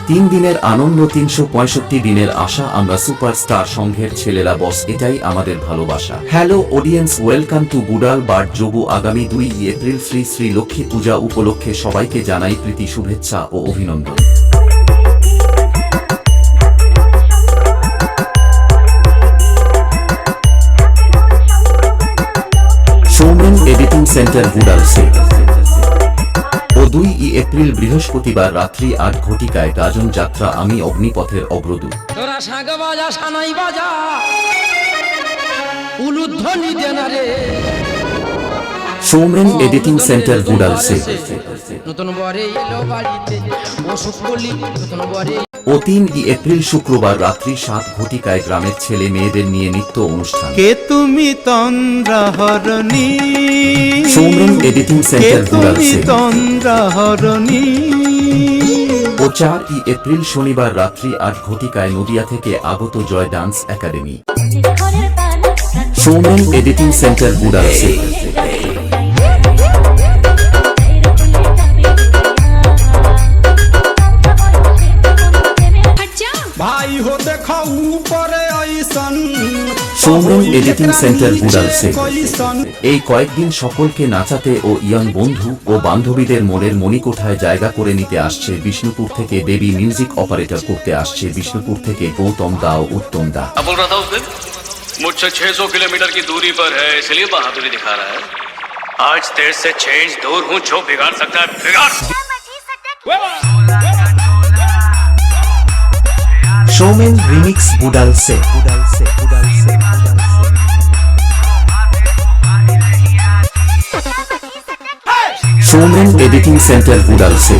3 দিনের আনন্দ 365 দিনের আশা আমরা সুপারস্টার সংঘের ছেলেরা বস এটাই আমাদের ভালোবাসা। Hello audience, welcome to Budal বার্ড যোগু। আগামী 2 এপ্রিল শ্রী শ্রী লক্ষ্মী পূজা উপলক্ষে সবাইকে জানাই প্রীতি শুভেচ্ছা ও অভিনন্দন। সৌমেন এডিটিং সেন্টার বুডাল সে ও 2 এপ্রিল বৃহস্পতিবার রাত্রি 8 ঘটিকায় গাজন যাত্রা আমি অগ্নিপথের অগ্রদূত। তোরা শাঁখ বাজা সানাই বাজা উলুধ্বনি দেনারে। সৌমেন এডিটিং সেন্টার বুডাল সে নতুন বরে এলো বাড়িতে ও সুকলি নতুন বরে ও 3 এপ্রিল শুক্রবার রাত্রি 7 ঘটিকায় গ্রামের ছেলে মেয়েদের নিয়ে নৃত্য অনুষ্ঠান। কে তুমি তন্দ্রাহরণী, সৌমেন এডিটিং সেন্টার বুডাল সে তন্দ্রাহরণী। ও 4 এপ্রিল শনিবার রাত্রি 8 ঘটিকায় নদিয়া থেকে আগত Joy dance academy. Soumen editing centre Budal সে ভাই হো দেখো উপরে আইসন। সৌমেন এডিটিং সেন্টার বুডাল সে এই কয়েকদিন সকলকে নাচাতে ও ইয়ং বন্ধু ও বান্ধবীদের মনের মণিকোঠায় জায়গা করে নিতে আসছে বিষ্ণুপুর থেকে। বেবি মিউজিক অপারেটর করতে আসছে বিষ্ণুপুর থেকে গৌতম দা ও উত্তম দা। बोल रहा था उस दिन मुझसे 600 किलोमीटर की दूरी पर है, इसलिए बहादुरी दिखा रहा है। आज तेरे से 6 इंच दूर हूँ, जो बिगाड़ सकता है बिगाड़। সৌমেন রিমিক্স বুডাল সে সৌমেন এডিটিং সেন্টার বুডাল সে